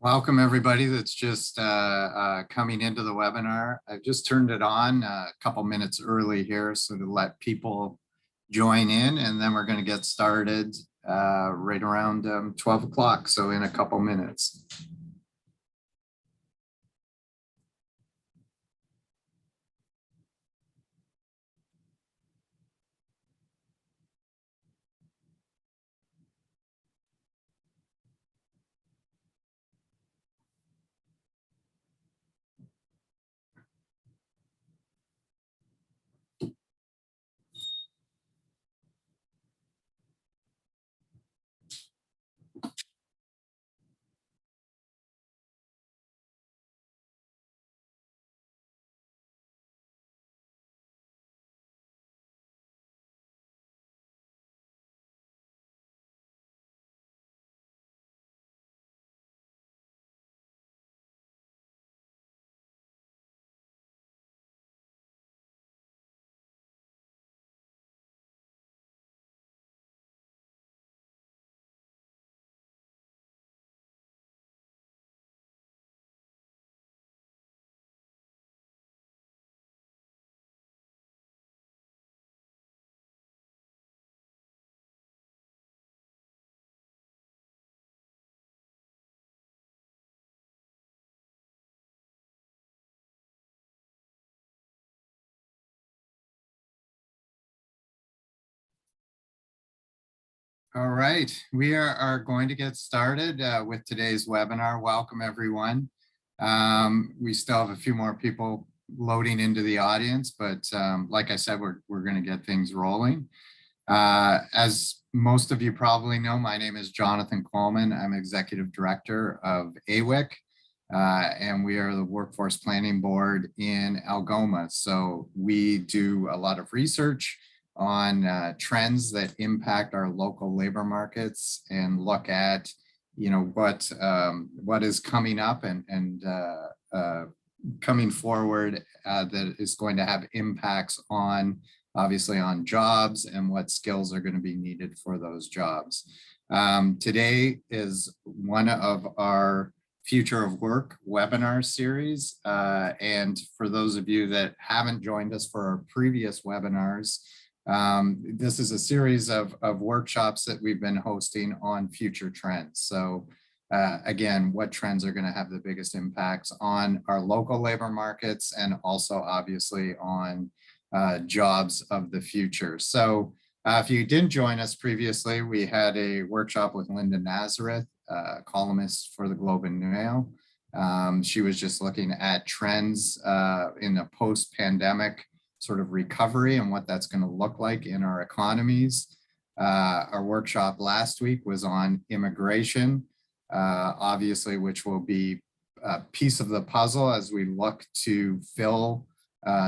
Welcome everybody that's just coming into the webinar. I've just turned it on a couple minutes early here so to let people join in, and then we're going to get started right around 12 o'clock, so in a couple minutes. All right, we are going to get started with today's webinar. Welcome everyone. We still have a few more people loading into the audience, but like I said, we're going to get things rolling. As most of you probably know, my name is Jonathan Coleman. I'm Executive Director of AWIC, and we are the Workforce Planning Board in Algoma. So we do a lot of research on trends that impact our local labor markets and look at, what is coming up and coming forward that is going to have impacts on, obviously, on jobs and what skills are going to be needed for those jobs. Today is one of our Future of Work webinar series. And for those of you that haven't joined us for our previous webinars, this is a series of workshops that we've been hosting on future trends. So again, what trends are going to have the biggest impacts on our local labor markets and also obviously on jobs of the future. So if you didn't join us previously, we had a workshop with Linda Nazareth, columnist for the Globe and Mail. She was just looking at trends in a post-pandemic sort of recovery and what that's going to look like in our economies. Our workshop last week was on immigration, obviously, which will be a piece of the puzzle as we look to fill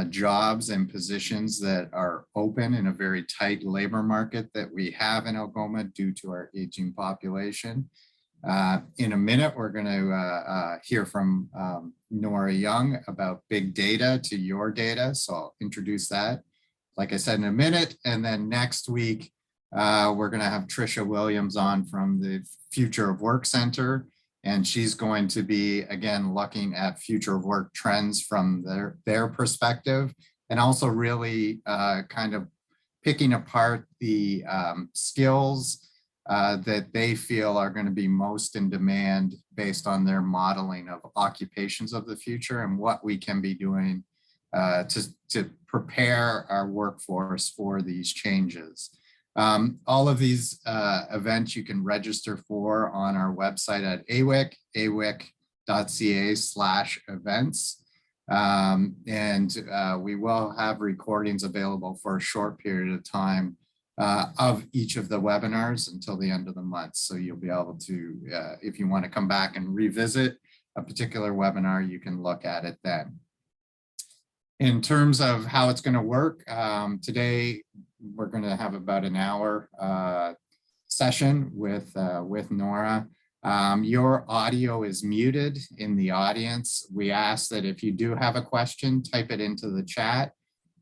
jobs and positions that are open in a very tight labor market that we have in Algoma due to our aging population. In a minute, we're going to hear from Nora Young about big data to your data. So I'll introduce that, like I said, in a minute. And then next week, we're going to have Tricia Williams on from the Future of Work Center. And she's going to be, again, looking at future of work trends from their perspective, and also really kind of picking apart the skills that they feel are going to be most in demand based on their modeling of occupations of the future and what we can be doing to prepare our workforce for these changes. All of these events you can register for on our website at awic.ca/events. We will have recordings available for a short period of time of each of the webinars until the end of the month. So you'll be able to, if you want to come back and revisit a particular webinar, you can look at it then. In terms of how it's going to work, today we're going to have about an hour session with Nora. Your audio is muted in the audience. We ask that if you do have a question, type it into the chat,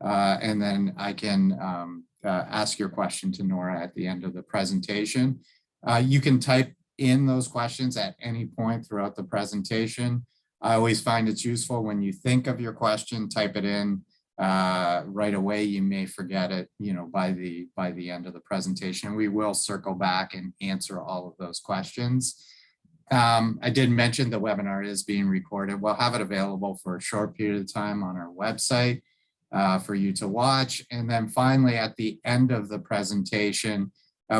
and then I can ask your question to Nora at the end of the presentation. You can type in those questions at any point throughout the presentation. I always find it's useful when you think of your question, type it in right away. You may forget it, by the end of the presentation. We will circle back and answer all of those questions. I did mention the webinar is being recorded. We'll have it available for a short period of time on our website for you to watch. And then finally, at the end of the presentation,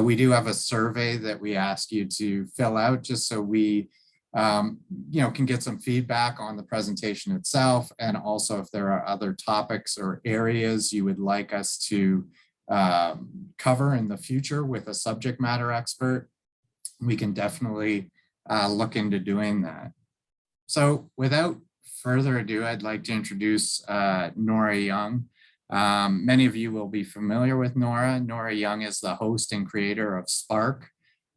we do have a survey that we ask you to fill out just so we can get some feedback on the presentation itself. And also if there are other topics or areas you would like us to cover in the future with a subject matter expert, we can definitely look into doing that. So without further ado, I'd like to introduce Nora Young. Many of you will be familiar with Nora. Nora Young is the host and creator of Spark,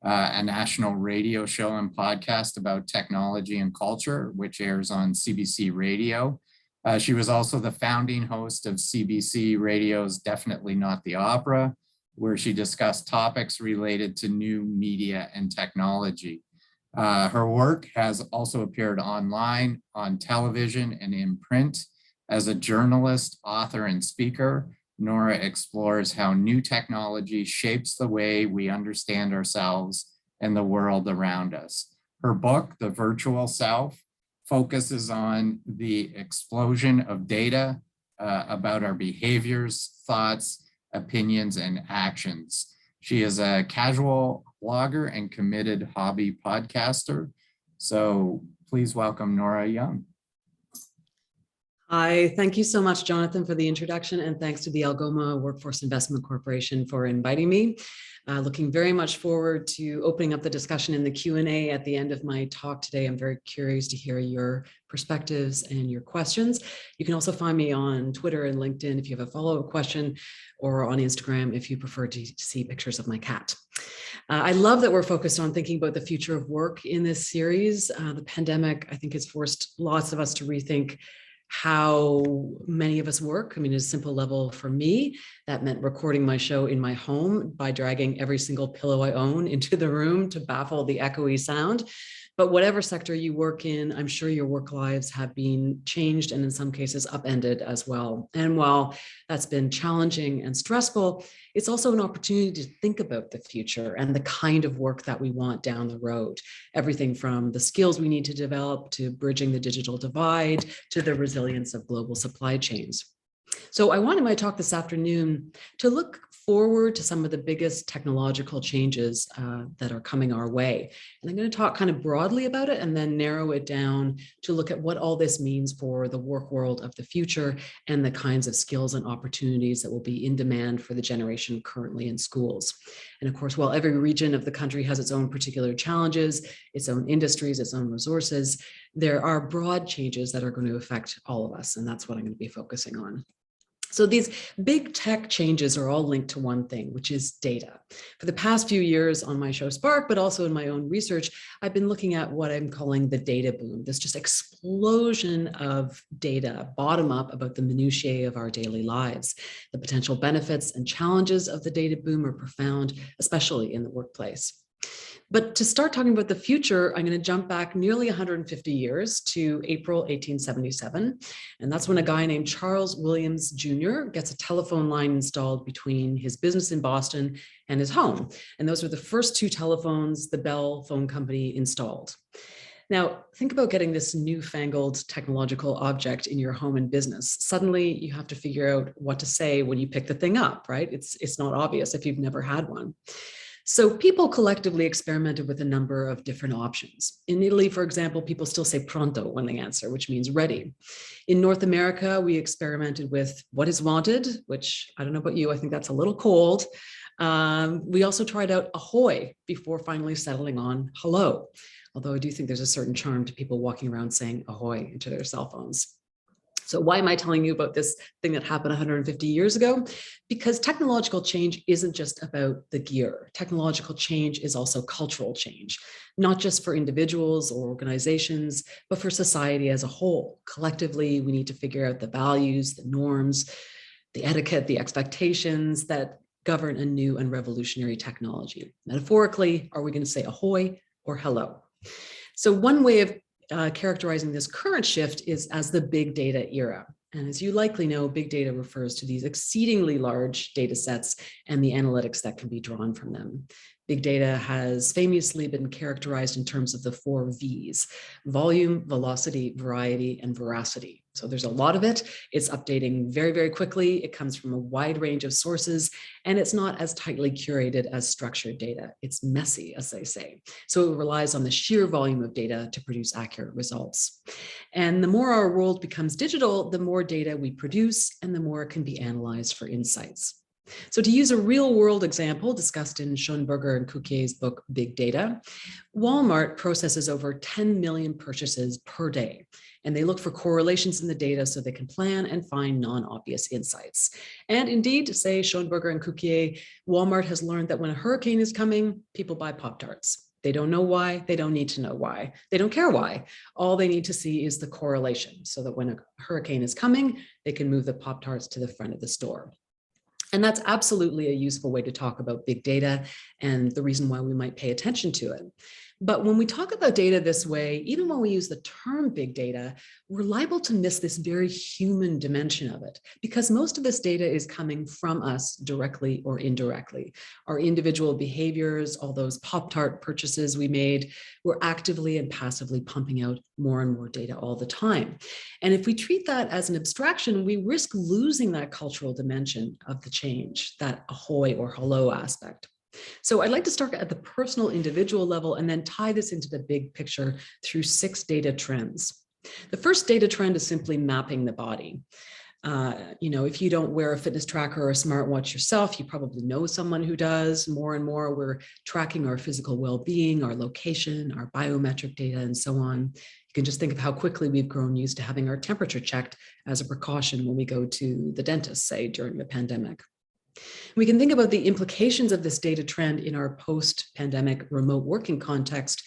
a national radio show and podcast about technology and culture, which airs on CBC Radio. She was also the founding host of CBC Radio's Definitely Not the Opera, where she discussed topics related to new media and technology. Her work has also appeared online, on television, and in print. As a journalist, author, and speaker, Nora explores how new technology shapes the way we understand ourselves and the world around us. Her book, The Virtual Self, focuses on the explosion of data about our behaviors, thoughts, opinions, and actions. She is a casual blogger and committed hobby podcaster. So please welcome Nora Young. Hi, thank you so much, Jonathan, for the introduction, and thanks to the Algoma Workforce Investment Corporation for inviting me. Looking very much forward to opening up the discussion in the Q&A at the end of my talk today. I'm very curious to hear your perspectives and your questions. You can also find me on Twitter and LinkedIn if you have a follow-up question, or on Instagram if you prefer to see pictures of my cat. I love that we're focused on thinking about the future of work in this series. The pandemic, I think, has forced lots of us to rethink how many of us work. I mean, at a simple level for me, that meant recording my show in my home by dragging every single pillow I own into the room to baffle the echoey sound. But whatever sector you work in, I'm sure your work lives have been changed and in some cases upended as well. And while that's been challenging and stressful, it's also an opportunity to think about the future and the kind of work that we want down the road. Everything from the skills we need to develop to bridging the digital divide to the resilience of global supply chains. So I wanted my talk this afternoon to look forward to some of the biggest technological changes that are coming our way. And I'm going to talk kind of broadly about it and then narrow it down to look at what all this means for the work world of the future and the kinds of skills and opportunities that will be in demand for the generation currently in schools. And of course, while every region of the country has its own particular challenges, its own industries, its own resources, there are broad changes that are going to affect all of us. And that's what I'm going to be focusing on. So these big tech changes are all linked to one thing, which is data. For the past few years on my show Spark, but also in my own research, I've been looking at what I'm calling the data boom, this just explosion of data bottom up about the minutiae of our daily lives. The potential benefits and challenges of the data boom are profound, especially in the workplace. But to start talking about the future, I'm going to jump back nearly 150 years to April 1877. And that's when a guy named Charles Williams Jr. gets a telephone line installed between his business in Boston and his home. And those were the first two telephones the Bell Phone Company installed. Now, think about getting this newfangled technological object in your home and business. Suddenly, you have to figure out what to say when you pick the thing up, right? It's not obvious if you've never had one. So people collectively experimented with a number of different options. In Italy, for example, people still say pronto when they answer, which means ready. In North America, we experimented with what is wanted, which I don't know about you, I think that's a little cold. We also tried out ahoy before finally settling on hello, although I do think there's a certain charm to people walking around saying ahoy into their cell phones. So why am I telling you about this thing that happened 150 years ago? Because technological change isn't just about the gear. Technological change is also cultural change, not just for individuals or organizations, but for society as a whole. Collectively, we need to figure out the values, the norms, the etiquette, the expectations that govern a new and revolutionary technology. Metaphorically, are we going to say ahoy or hello. So one way of characterizing this current shift is as the big data era. And as you likely know, big data refers to these exceedingly large data sets and the analytics that can be drawn from them. Big data has famously been characterized in terms of the 4 V's: volume, velocity, variety, and veracity. So there's a lot of it. It's updating very, very quickly. It comes from a wide range of sources, and it's not as tightly curated as structured data. It's messy, as they say. So it relies on the sheer volume of data to produce accurate results. And the more our world becomes digital, the more data we produce and the more it can be analyzed for insights. So to use a real world example discussed in Schoenberger and Cuquier's book, Big Data, Walmart processes over 10 million purchases per day, and they look for correlations in the data so they can plan and find non-obvious insights. And indeed, say Schoenberger and Cuquier, Walmart has learned that when a hurricane is coming, people buy Pop-Tarts. They don't know why, they don't need to know why, they don't care why. All they need to see is the correlation so that when a hurricane is coming, they can move the Pop-Tarts to the front of the store. And that's absolutely a useful way to talk about big data and the reason why we might pay attention to it. But when we talk about data this way, even when we use the term big data, we're liable to miss this very human dimension of it, because most of this data is coming from us directly or indirectly. Our individual behaviors, all those Pop-Tart purchases we made, we're actively and passively pumping out more and more data all the time. And if we treat that as an abstraction, we risk losing that cultural dimension of the change, that ahoy or hello aspect. So I'd like to start at the personal individual level and then tie this into the big picture through 6 data trends. The first data trend is simply mapping the body. If you don't wear a fitness tracker or a smartwatch yourself, you probably know someone who does. More and more, we're tracking our physical well-being, our location, our biometric data, and so on. You can just think of how quickly we've grown used to having our temperature checked as a precaution when we go to the dentist, say, during the pandemic. We can think about the implications of this data trend in our post-pandemic remote working context,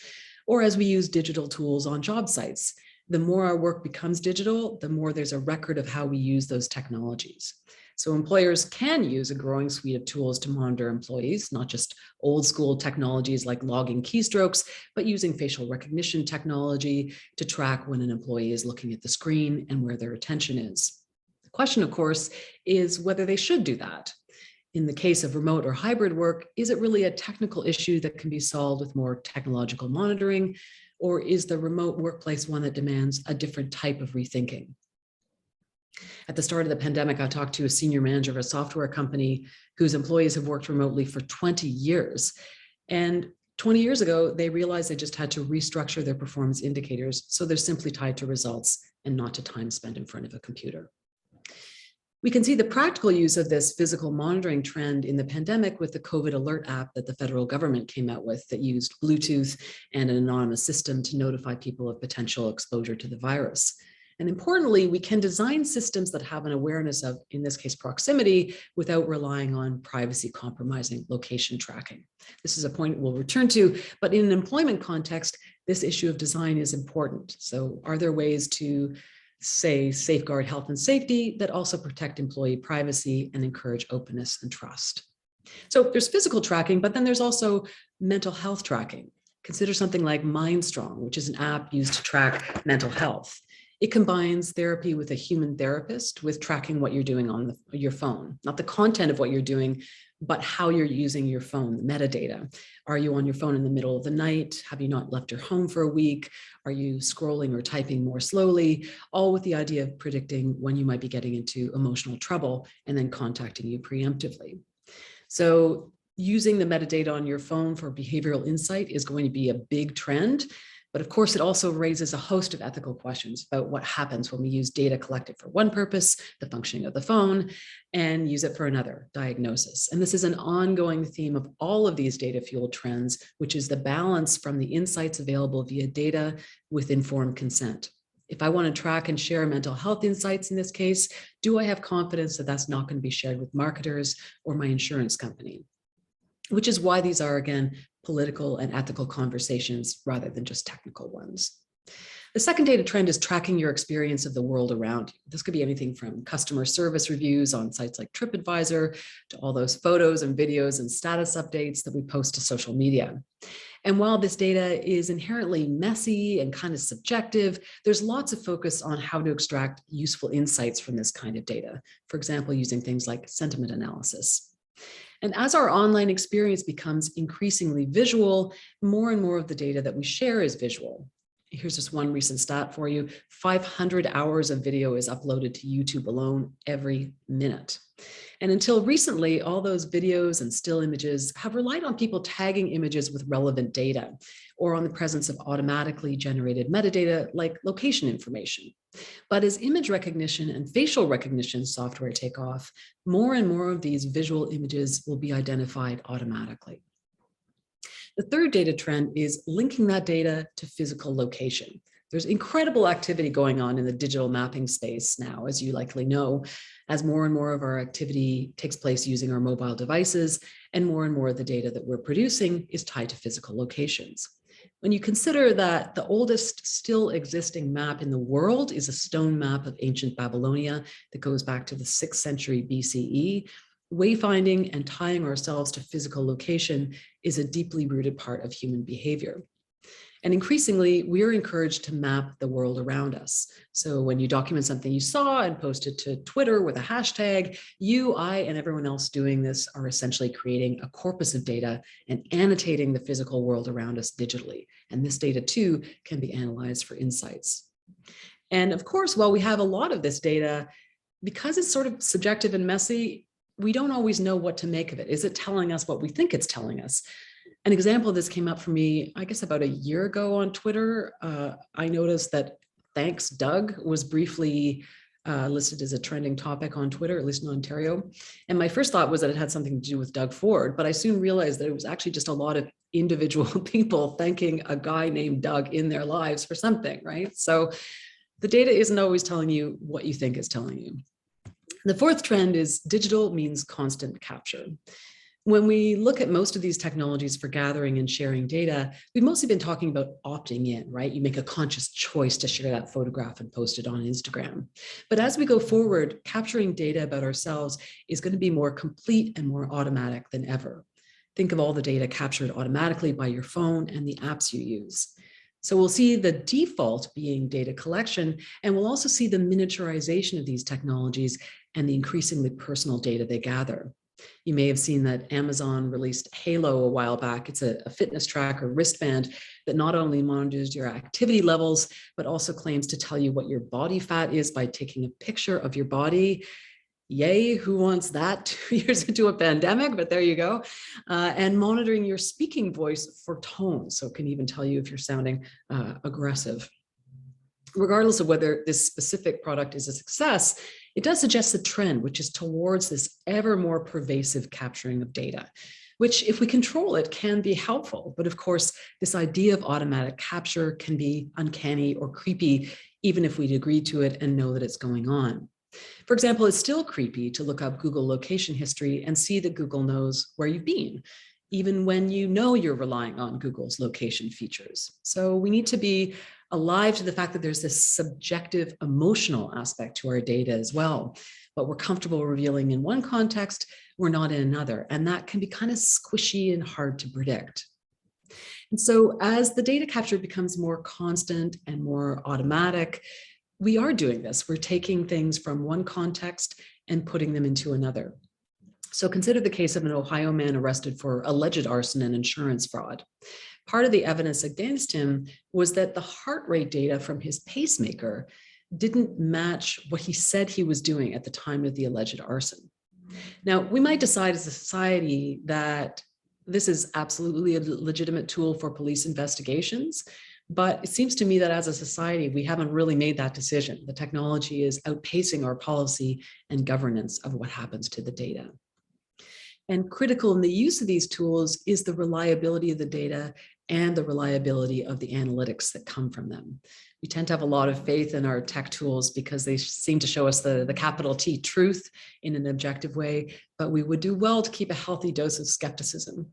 or as we use digital tools on job sites. The more our work becomes digital, the more there's a record of how we use those technologies. So employers can use a growing suite of tools to monitor employees, not just old school technologies like logging keystrokes, but using facial recognition technology to track when an employee is looking at the screen and where their attention is. The question, of course, is whether they should do that. In the case of remote or hybrid work, is it really a technical issue that can be solved with more technological monitoring, or is the remote workplace one that demands a different type of rethinking? At the start of the pandemic, I talked to a senior manager of a software company whose employees have worked remotely for 20 years. And 20 years ago, they realized they just had to restructure their performance indicators so they're simply tied to results and not to time spent in front of a computer. We can see the practical use of this physical monitoring trend in the pandemic with the COVID alert app that the federal government came out with that used Bluetooth and an anonymous system to notify people of potential exposure to the virus. And importantly, we can design systems that have an awareness of, in this case, proximity without relying on privacy compromising location tracking. This is a point we'll return to, but in an employment context, this issue of design is important. So are there ways to say safeguard health and safety that also protect employee privacy and encourage openness and trust? So there's physical tracking, but then there's also mental health tracking. Consider something like MindStrong, which is an app used to track mental health. It combines therapy with a human therapist with tracking what you're doing on your phone, not the content of what you're doing, but how you're using your phone, the metadata. Are you on your phone in the middle of the night? Have you not left your home for a week? Are you scrolling or typing more slowly? All with the idea of predicting when you might be getting into emotional trouble and then contacting you preemptively. So using the metadata on your phone for behavioral insight is going to be a big trend. But of course, it also raises a host of ethical questions about what happens when we use data collected for one purpose, the functioning of the phone, and use it for another, diagnosis. And this is an ongoing theme of all of these data-fueled trends, which is the balance from the insights available via data with informed consent. If I want to track and share mental health insights in this case, do I have confidence that that's not going to be shared with marketers or my insurance company? Which is why these are, again, political and ethical conversations rather than just technical ones. The second data trend is tracking your experience of the world around you. This could be anything from customer service reviews on sites like TripAdvisor to all those photos and videos and status updates that we post to social media. And while this data is inherently messy and kind of subjective, there's lots of focus on how to extract useful insights from this kind of data. For example, using things like sentiment analysis. And as our online experience becomes increasingly visual, more and more of the data that we share is visual. Here's just one recent stat for you. 500 hours of video is uploaded to YouTube alone every minute. And until recently, all those videos and still images have relied on people tagging images with relevant data, or on the presence of automatically generated metadata like location information. But as image recognition and facial recognition software take off, more and more of these visual images will be identified automatically. The third data trend is linking that data to physical location. There's incredible activity going on in the digital mapping space now, as you likely know, as more and more of our activity takes place using our mobile devices, and more of the data that we're producing is tied to physical locations. When you consider that the oldest still existing map in the world is a stone map of ancient Babylonia that goes back to the 6th century BCE, wayfinding and tying ourselves to physical location is a deeply rooted part of human behavior. And increasingly, we're encouraged to map the world around us. So when you document something you saw and post it to Twitter with a hashtag, you, I, and everyone else doing this are essentially creating a corpus of data and annotating the physical world around us digitally. And this data too can be analyzed for insights. And of course, while we have a lot of this data, because it's sort of subjective and messy, we don't always know what to make of it. Is it telling us what we think it's telling us? An example of this came up for me, I guess, about a year ago on Twitter. I noticed that "Thanks, Doug" was briefly listed as a trending topic on Twitter, at least in Ontario. And my first thought was that it had something to do with Doug Ford, but I soon realized that it was actually just a lot of individual people thanking a guy named Doug in their lives for something, right? So the data isn't always telling you what you think it's telling you. The fourth trend is digital means constant capture. When we look at most of these technologies for gathering and sharing data, we've mostly been talking about opting in, right? You make a conscious choice to share that photograph and post it on Instagram. But as we go forward, capturing data about ourselves is going to be more complete and more automatic than ever. Think of all the data captured automatically by your phone and the apps you use. So we'll see the default being data collection, and we'll also see the miniaturization of these technologies and the increasingly personal data they gather. You may have seen that Amazon released Halo a while back. It's a fitness tracker wristband that not only monitors your activity levels, but also claims to tell you what your body fat is by taking a picture of your body. Yay, who wants that 2 years into a pandemic, but there you go. And monitoring your speaking voice for tone. So it can even tell you if you're sounding aggressive. Regardless of whether this specific product is a success, it does suggest a trend, which is towards this ever more pervasive capturing of data, which, if we control it, can be helpful. But of course, this idea of automatic capture can be uncanny or creepy, even if we'd agree to it and know that it's going on. For example, it's still creepy to look up Google location history and see that Google knows where you've been, even when you know you're relying on Google's location features. So we need to be alive to the fact that there's this subjective emotional aspect to our data as well. What we're comfortable revealing in one context, we're not in another. And that can be kind of squishy and hard to predict. And so as the data capture becomes more constant and more automatic, we are doing this. We're taking things from one context and putting them into another. So consider the case of an Ohio man arrested for alleged arson and insurance fraud. Part of the evidence against him was that the heart rate data from his pacemaker didn't match what he said he was doing at the time of the alleged arson. Now, we might decide as a society that this is absolutely a legitimate tool for police investigations, but it seems to me that as a society, we haven't really made that decision. The technology is outpacing our policy and governance of what happens to the data. And critical in the use of these tools is the reliability of the data and the reliability of the analytics that come from them. We tend to have a lot of faith in our tech tools because they seem to show us the capital T truth in an objective way, but we would do well to keep a healthy dose of skepticism.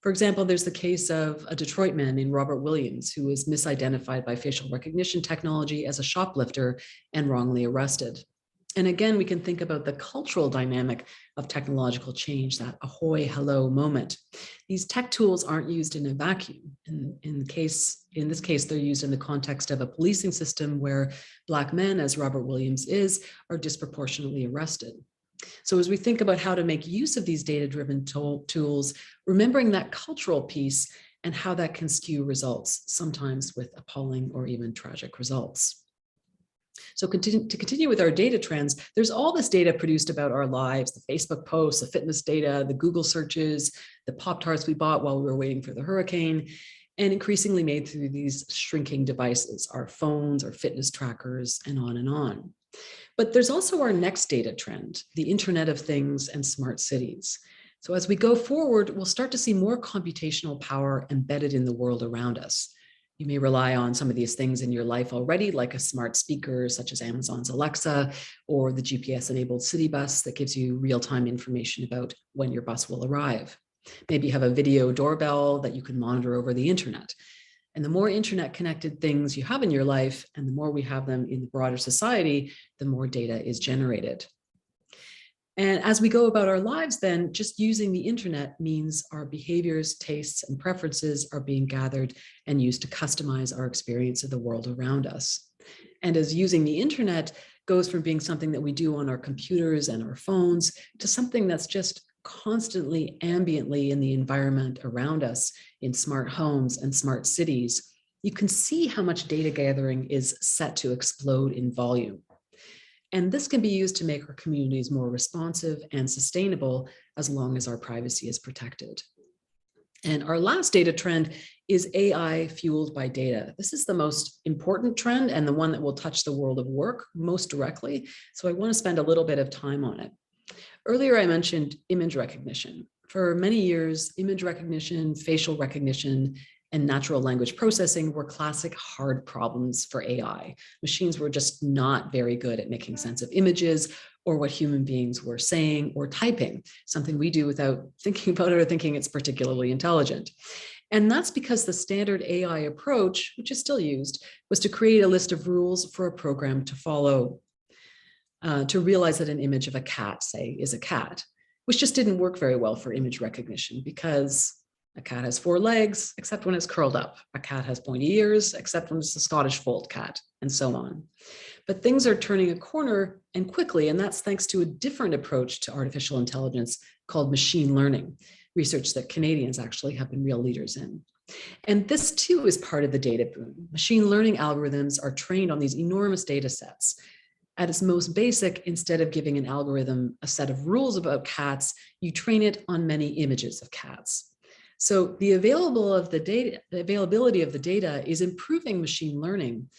For example, there's the case of a Detroit man named Robert Williams, who was misidentified by facial recognition technology as a shoplifter and wrongly arrested. And again, we can think about the cultural dynamic of technological change, that ahoy, hello moment. These tech tools aren't used in a vacuum. In this case, they're used in the context of a policing system where Black men, as Robert Williams is, are disproportionately arrested. So as we think about how to make use of these data-driven tools, remembering that cultural piece and how that can skew results, sometimes with appalling or even tragic results. So to continue with our data trends, there's all this data produced about our lives, the Facebook posts, the fitness data, the Google searches, the Pop-Tarts we bought while we were waiting for the hurricane, and increasingly made through these shrinking devices, our phones, our fitness trackers, and on and on. But there's also our next data trend, the Internet of Things and smart cities. So as we go forward, we'll start to see more computational power embedded in the world around us. You may rely on some of these things in your life already, like a smart speaker, such as Amazon's Alexa, or the GPS-enabled city bus that gives you real-time information about when your bus will arrive. Maybe you have a video doorbell that you can monitor over the internet. And the more internet-connected things you have in your life, and the more we have them in the broader society, the more data is generated. And as we go about our lives, then just using the internet means our behaviors, tastes, and preferences are being gathered and used to customize our experience of the world around us. And as using the internet goes from being something that we do on our computers and our phones to something that's just constantly ambiently in the environment around us in smart homes and smart cities, you can see how much data gathering is set to explode in volume. And this can be used to make our communities more responsive and sustainable as long as our privacy is protected. And our last data trend is AI fueled by data. This is the most important trend and the one that will touch the world of work most directly. So I want to spend a little bit of time on it. Earlier, I mentioned image recognition. For many years, image recognition, facial recognition, and natural language processing were classic hard problems for AI. Machines were just not very good at making sense of images or what human beings were saying or typing, something we do without thinking about it or thinking it's particularly intelligent. And that's because the standard AI approach, which is still used, was to create a list of rules for a program to follow, to realize that an image of a cat, say, is a cat, which just didn't work very well for image recognition because a cat has 4 legs, except when it's curled up. A cat has pointy ears, except when it's a Scottish fold cat, and so on. But things are turning a corner and quickly, and that's thanks to a different approach to artificial intelligence called machine learning, research that Canadians actually have been real leaders in. And this too is part of the data boom. Machine learning algorithms are trained on these enormous data sets. At its most basic, instead of giving an algorithm a set of rules about cats, you train it on many images of cats. So the availability of the data is improving machine learning,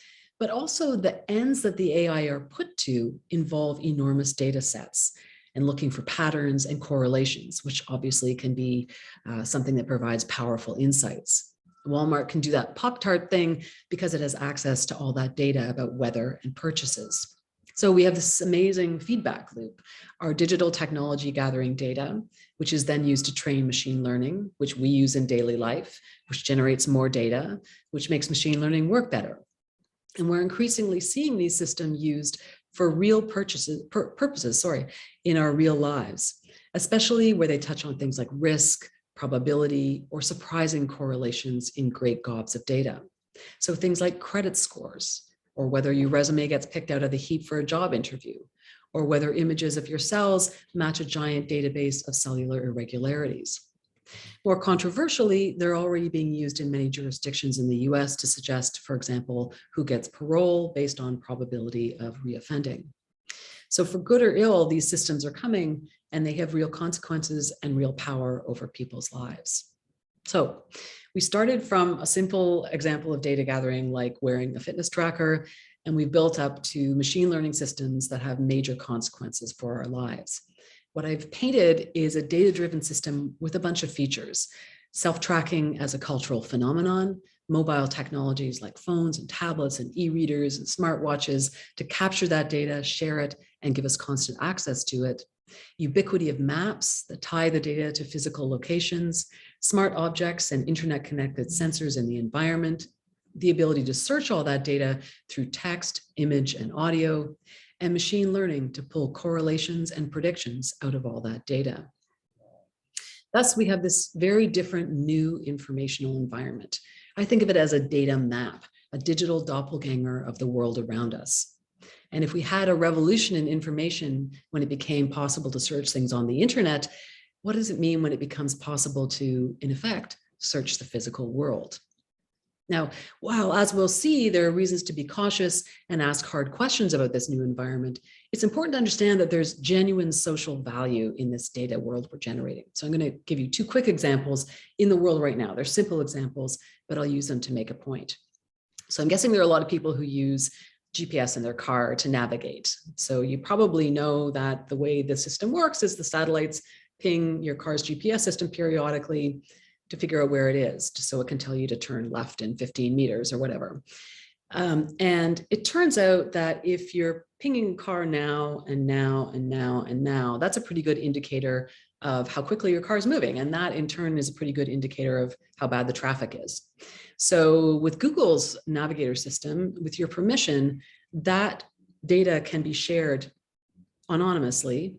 but also the ends that the AI are put to involve enormous data sets and looking for patterns and correlations, which obviously can be something that provides powerful insights. Walmart can do that Pop-Tart thing because it has access to all that data about weather and purchases. So we have this amazing feedback loop, our digital technology gathering data, which is then used to train machine learning, which we use in daily life, which generates more data, which makes machine learning work better. And we're increasingly seeing these systems used for real purposes in our real lives, especially where they touch on things like risk, probability, or surprising correlations in great gobs of data. So things like credit scores, or whether your resume gets picked out of the heap for a job interview, or whether images of your cells match a giant database of cellular irregularities. More controversially, they're already being used in many jurisdictions in the US to suggest, for example, who gets parole based on probability of reoffending. So for good or ill, these systems are coming and they have real consequences and real power over people's lives. So we started from a simple example of data gathering like wearing a fitness tracker, and we built up to machine learning systems that have major consequences for our lives. What I've painted is a data-driven system with a bunch of features: self-tracking as a cultural phenomenon, mobile technologies like phones and tablets and e-readers and smartwatches to capture that data, share it, and give us constant access to it, ubiquity of maps that tie the data to physical locations, smart objects and internet-connected sensors in the environment, the ability to search all that data through text, image, and audio, and machine learning to pull correlations and predictions out of all that data. Thus, we have this very different new informational environment. I think of it as a data map, a digital doppelganger of the world around us. And if we had a revolution in information when it became possible to search things on the internet, what does it mean when it becomes possible to, in effect, search the physical world? Now, while, as we'll see, there are reasons to be cautious and ask hard questions about this new environment, it's important to understand that there's genuine social value in this data world we're generating. So I'm going to give you two quick examples in the world right now. They're simple examples, but I'll use them to make a point. So I'm guessing there are a lot of people who use GPS in their car to navigate. So you probably know that the way the system works is the satellites ping your car's GPS system periodically to figure out where it is, just so it can tell you to turn left in 15 meters or whatever. And it turns out that if you're pinging a car now and now and now and now, that's a pretty good indicator of how quickly your car is moving. And that in turn is a pretty good indicator of how bad the traffic is. So with Google's navigator system, with your permission, that data can be shared anonymously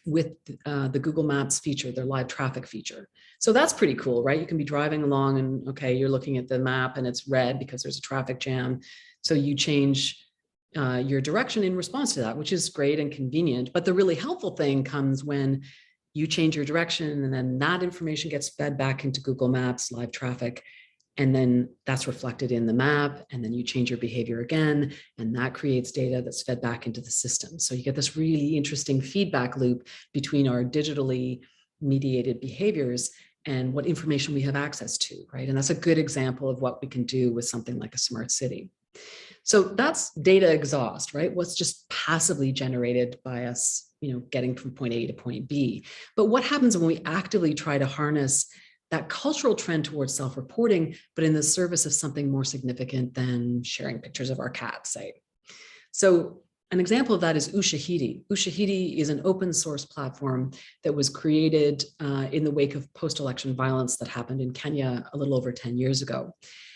with the Google Maps feature, their live traffic feature. So that's pretty cool, right? You can be driving along and okay, you're looking at the map and it's red because there's a traffic jam. So you change your direction in response to that, which is great and convenient. But the really helpful thing comes when you change your direction and then that information gets fed back into Google Maps, live traffic, and then that's reflected in the map, and then you change your behavior again, and that creates data that's fed back into the system. So you get this really interesting feedback loop between our digitally mediated behaviors and what information we have access to, right? And that's a good example of what we can do with something like a smart city. So that's data exhaust, right? What's just passively generated by us, getting from point A to point B. But what happens when we actively try to harness that cultural trend towards self-reporting, but in the service of something more significant than sharing pictures of our cats, say? So an example of that is Ushahidi. Ushahidi is an open source platform that was created in the wake of post-election violence that happened in Kenya a little over 10 years ago.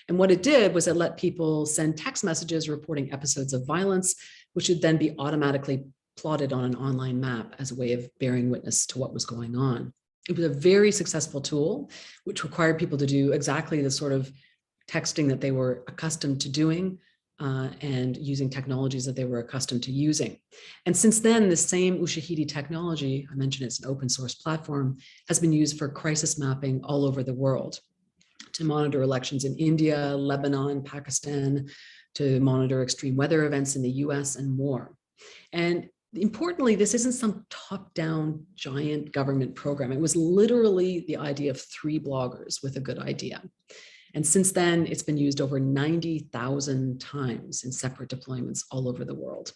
And what it did was it let people send text messages reporting episodes of violence, which would then be automatically plotted on an online map as a way of bearing witness to what was going on. It was a very successful tool, which required people to do exactly the sort of texting that they were accustomed to doing and using technologies that they were accustomed to using. And since then, the same Ushahidi technology, I mentioned it's an open source platform, has been used for crisis mapping all over the world to monitor elections in India, Lebanon, Pakistan, to monitor extreme weather events in the US and more. And importantly, this isn't some top-down giant government program. It was literally the idea of 3 bloggers with a good idea. And since then, it's been used over 90,000 times in separate deployments all over the world.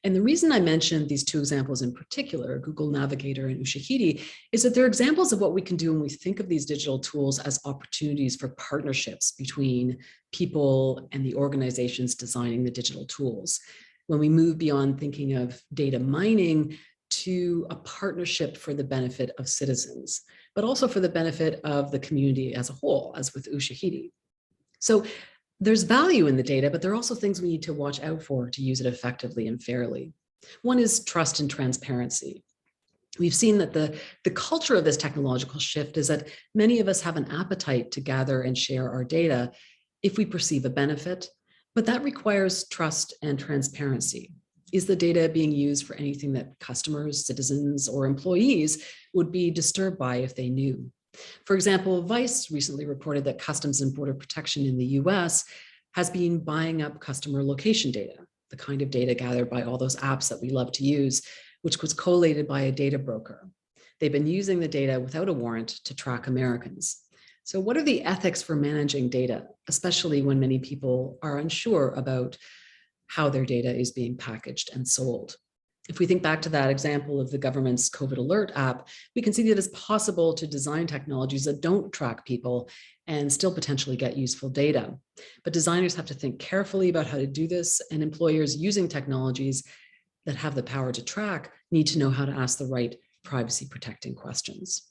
And the reason I mentioned these 2 examples in particular, Google Navigator and Ushahidi, is that they're examples of what we can do when we think of these digital tools as opportunities for partnerships between people and the organizations designing the digital tools. When we move beyond thinking of data mining to a partnership for the benefit of citizens, but also for the benefit of the community as a whole, as with Ushahidi. So there's value in the data, but there are also things we need to watch out for to use it effectively and fairly. One is trust and transparency. We've seen that the culture of this technological shift is that many of us have an appetite to gather and share our data if we perceive a benefit, but that requires trust and transparency. Is the data being used for anything that customers, citizens, or employees would be disturbed by if they knew? For example, Vice recently reported that Customs and Border Protection in the US has been buying up customer location data, the kind of data gathered by all those apps that we love to use, which was collated by a data broker. They've been using the data without a warrant to track Americans. So what are the ethics for managing data, especially when many people are unsure about how their data is being packaged and sold? If we think back to that example of the government's COVID alert app, we can see that it's possible to design technologies that don't track people and still potentially get useful data. But designers have to think carefully about how to do this, and employers using technologies that have the power to track need to know how to ask the right privacy protecting questions.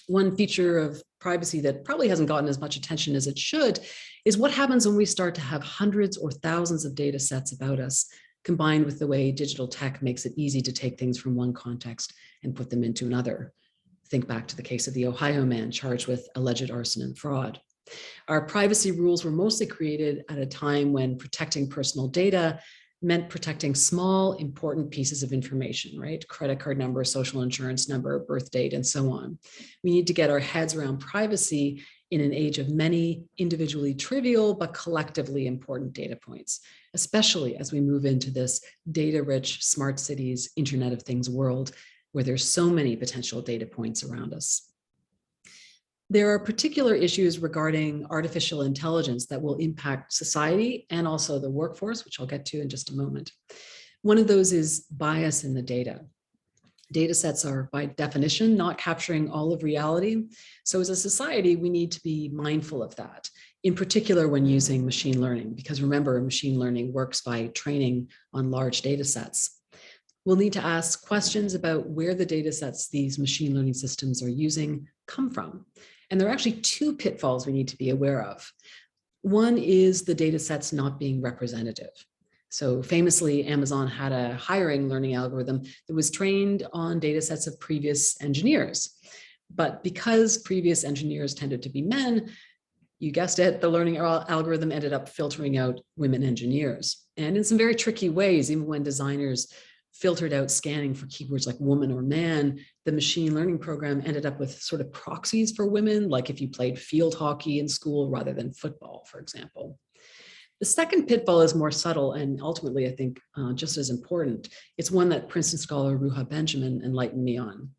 One feature of privacy that probably hasn't gotten as much attention as it should is what happens when we start to have hundreds or thousands of data sets about us, combined with the way digital tech makes it easy to take things from one context and put them into another. Think back to the case of the Ohio man charged with alleged arson and fraud. Our privacy rules were mostly created at a time when protecting personal data meant protecting small, important pieces of information, right? Credit card number, social insurance number, birth date, and so on. We need to get our heads around privacy in an age of many individually trivial but collectively important data points, especially as we move into this data-rich, smart cities, Internet of Things world, where there's so many potential data points around us. There are particular issues regarding artificial intelligence that will impact society and also the workforce, which I'll get to in just a moment. One of those is bias in the data. Data sets are, by definition, not capturing all of reality. So as a society, we need to be mindful of that, in particular when using machine learning, because remember, machine learning works by training on large data sets. We'll need to ask questions about where the data sets these machine learning systems are using come from. And there are actually two pitfalls we need to be aware of. One is the data sets not being representative. So famously, Amazon had a hiring learning algorithm that was trained on data sets of previous engineers. But because previous engineers tended to be men, you guessed it, the learning algorithm ended up filtering out women engineers. And in some very tricky ways, even when designers filtered out scanning for keywords like woman or man, the machine learning program ended up with sort of proxies for women, like if you played field hockey in school rather than football, for example. The second pitfall is more subtle and ultimately, I think, just as important. It's one that Princeton scholar Ruha Benjamin enlightened me on.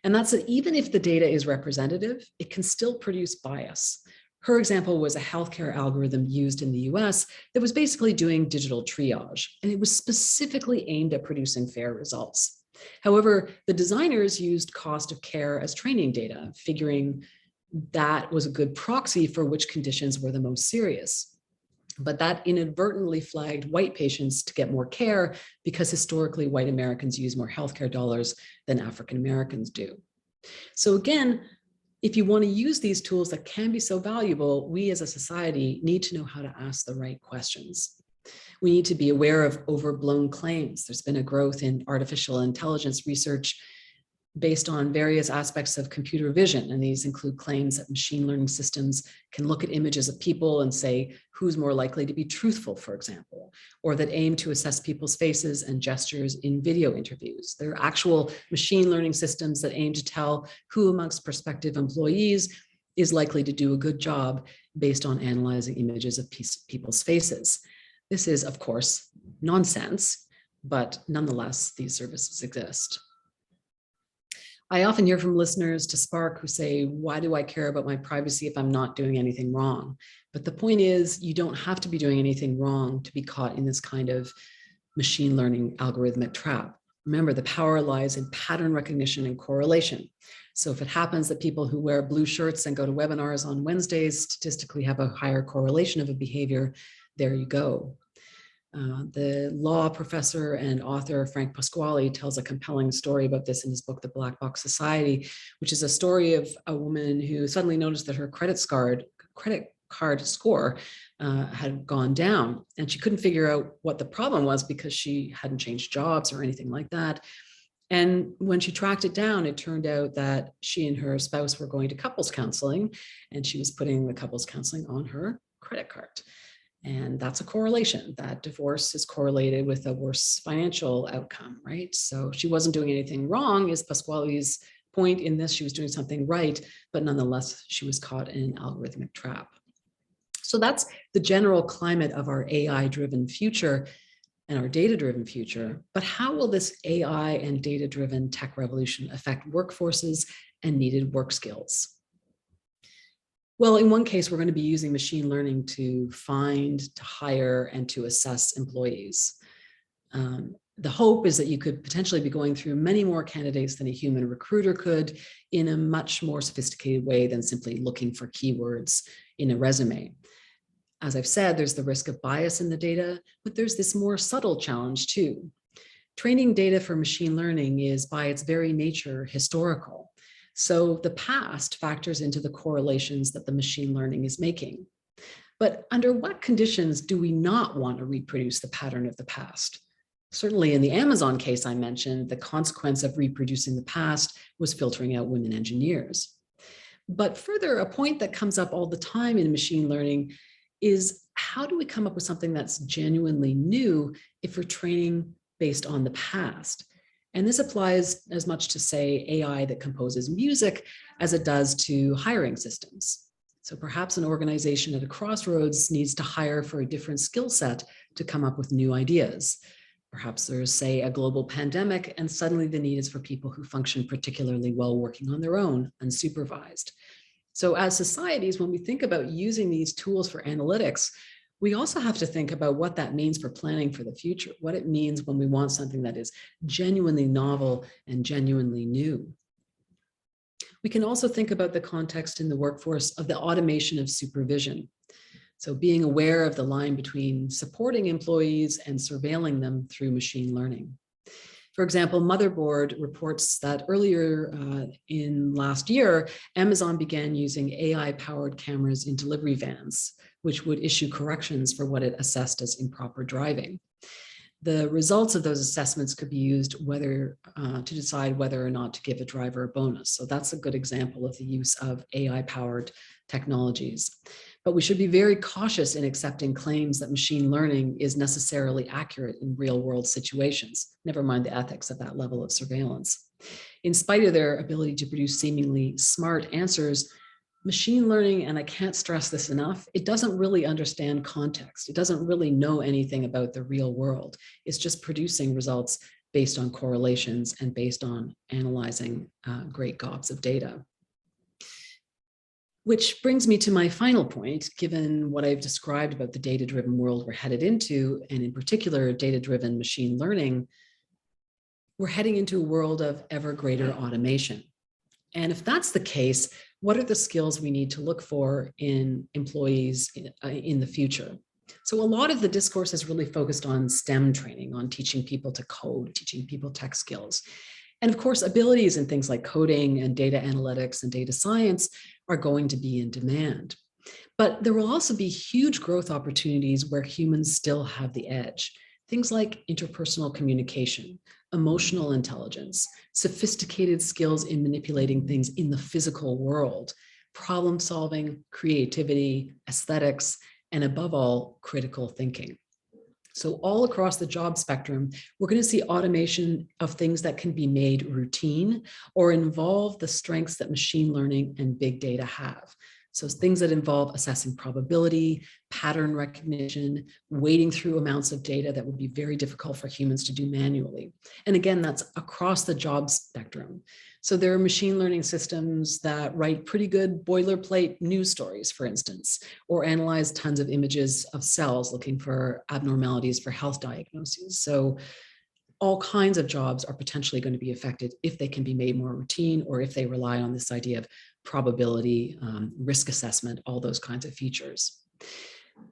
And that's that even if the data is representative, it can still produce bias. Her example was a healthcare algorithm used in the US that was basically doing digital triage, and it was specifically aimed at producing fair results. However, the designers used cost of care as training data, figuring that was a good proxy for which conditions were the most serious. But that inadvertently flagged white patients to get more care because historically white Americans use more healthcare dollars than African Americans do. So again, if you want to use these tools that can be so valuable, we as a society need to know how to ask the right questions. We need to be aware of overblown claims. There's been a growth in artificial intelligence research based on various aspects of computer vision. And these include claims that machine learning systems can look at images of people and say who's more likely to be truthful, for example, or that aim to assess people's faces and gestures in video interviews. There are actual machine learning systems that aim to tell who amongst prospective employees is likely to do a good job based on analyzing images of people's faces. This is, of course, nonsense, but nonetheless, these services exist. I often hear from listeners to Spark who say, why do I care about my privacy if I'm not doing anything wrong? But the point is, you don't have to be doing anything wrong to be caught in this kind of machine learning algorithmic trap. Remember, the power lies in pattern recognition and correlation. So if it happens that people who wear blue shirts and go to webinars on Wednesdays statistically have a higher correlation of a behavior, there you go. The law professor and author Frank Pasquale tells a compelling story about this in his book, The Black Box Society, which is a story of a woman who suddenly noticed that her credit card score had gone down, and she couldn't figure out what the problem was because she hadn't changed jobs or anything like that. And when she tracked it down, it turned out that she and her spouse were going to couples counseling, and she was putting the couples counseling on her credit card. And that's a correlation, that divorce is correlated with a worse financial outcome, right? So she wasn't doing anything wrong, is Pasquale's point in this. She was doing something right, but nonetheless, she was caught in an algorithmic trap. So that's the general climate of our AI-driven future and our data-driven future. But how will this AI and data-driven tech revolution affect workforces and needed work skills? Well, in one case, we're going to be using machine learning to find, to hire, and to assess employees. The hope is that you could potentially be going through many more candidates than a human recruiter could in a much more sophisticated way than simply looking for keywords in a resume. As I've said, there's the risk of bias in the data, but there's this more subtle challenge too. Training data for machine learning is by its very nature historical. So the past factors into the correlations that the machine learning is making. But under what conditions do we not want to reproduce the pattern of the past? Certainly in the Amazon case I mentioned, the consequence of reproducing the past was filtering out women engineers. But further, a point that comes up all the time in machine learning is how do we come up with something that's genuinely new if we're training based on the past? And this applies as much to, say, AI that composes music as it does to hiring systems. So perhaps an organization at a crossroads needs to hire for a different skill set to come up with new ideas. Perhaps there's, say, a global pandemic, and suddenly the need is for people who function particularly well working on their own, unsupervised. So as societies, when we think about using these tools for analytics, we also have to think about what that means for planning for the future, what it means when we want something that is genuinely novel and genuinely new. We can also think about the context in the workforce of the automation of supervision. So being aware of the line between supporting employees and surveilling them through machine learning. For example, Motherboard reports that earlier in last year, Amazon began using AI-powered cameras in delivery vans, which would issue corrections for what it assessed as improper driving. The results of those assessments could be used to decide whether or not to give a driver a bonus. So that's a good example of the use of AI-powered technologies. But we should be very cautious in accepting claims that machine learning is necessarily accurate in real-world situations, never mind the ethics of that level of surveillance. In spite of their ability to produce seemingly smart answers, machine learning, and I can't stress this enough, it doesn't really understand context. It doesn't really know anything about the real world. It's just producing results based on correlations and based on analyzing great gobs of data. Which brings me to my final point, given what I've described about the data-driven world we're headed into, and in particular, data-driven machine learning, we're heading into a world of ever greater automation. And if that's the case, what are the skills we need to look for in employees in the future? So a lot of the discourse is really focused on STEM training, on teaching people to code, teaching people tech skills. And of course, abilities in things like coding and data analytics and data science are going to be in demand. But there will also be huge growth opportunities where humans still have the edge. Things like interpersonal communication, emotional intelligence, sophisticated skills in manipulating things in the physical world, problem solving, creativity, aesthetics, and above all, critical thinking. So all across the job spectrum, we're going to see automation of things that can be made routine or involve the strengths that machine learning and big data have. So things that involve assessing probability, pattern recognition, wading through amounts of data that would be very difficult for humans to do manually. And again, that's across the job spectrum. So there are machine learning systems that write pretty good boilerplate news stories, for instance, or analyze tons of images of cells looking for abnormalities for health diagnoses. So all kinds of jobs are potentially going to be affected if they can be made more routine or if they rely on this idea of probability, risk assessment, all those kinds of features.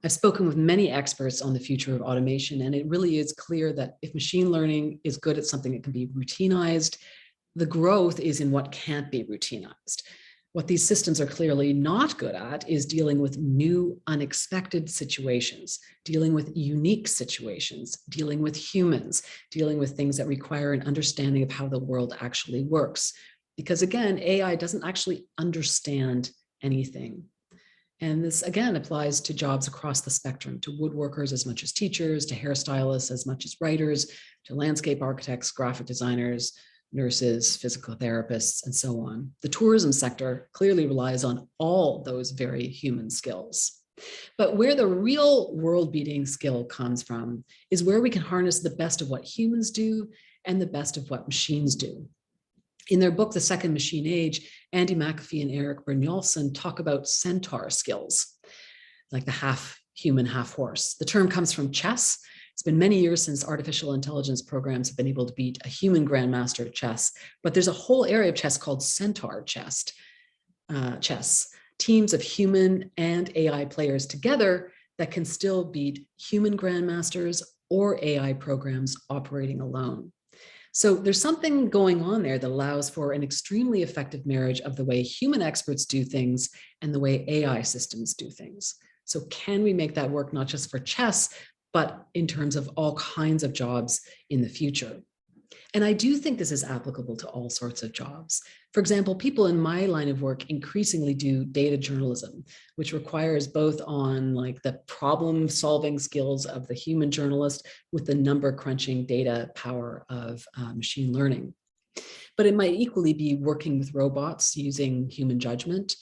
I've spoken with many experts on the future of automation, and it really is clear that if machine learning is good at something that can be routinized, the growth is in what can't be routinized. What these systems are clearly not good at is dealing with new, unexpected situations, dealing with unique situations, dealing with humans, dealing with things that require an understanding of how the world actually works. Because again, AI doesn't actually understand anything. And this, again, applies to jobs across the spectrum, to woodworkers as much as teachers, to hairstylists as much as writers, to landscape architects, graphic designers, nurses, physical therapists, and so on. The tourism sector clearly relies on all those very human skills. But where the real world-beating skill comes from is where we can harness the best of what humans do and the best of what machines do. In their book, The Second Machine Age, Andy McAfee and Eric Brynjolfsson talk about centaur skills, like the half human, half horse. The term comes from chess. It's been many years since artificial intelligence programs have been able to beat a human grandmaster at chess, but there's a whole area of chess called centaur chess. Teams of human and AI players together that can still beat human grandmasters or AI programs operating alone. So there's something going on there that allows for an extremely effective marriage of the way human experts do things and the way AI systems do things. So can we make that work not just for chess, but in terms of all kinds of jobs in the future. And I do think this is applicable to all sorts of jobs. For example, people in my line of work increasingly do data journalism, which requires both on like the problem solving skills of the human journalist with the number crunching data power of machine learning. But it might equally be working with robots using human judgment,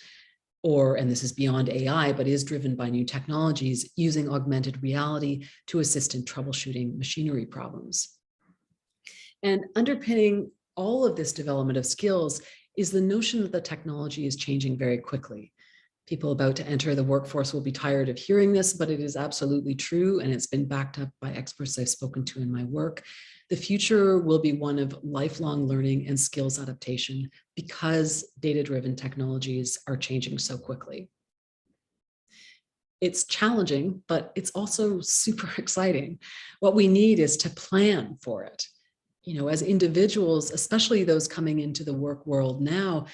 or, and this is beyond AI, but is driven by new technologies, using augmented reality to assist in troubleshooting machinery problems. And underpinning all of this development of skills is the notion that the technology is changing very quickly. People about to enter the workforce will be tired of hearing this, but it is absolutely true, and it's been backed up by experts I've spoken to in my work. The future will be one of lifelong learning and skills adaptation because data-driven technologies are changing so quickly. It's challenging, but it's also super exciting. What we need is to plan for it. You know, as individuals, especially those coming into the work world now,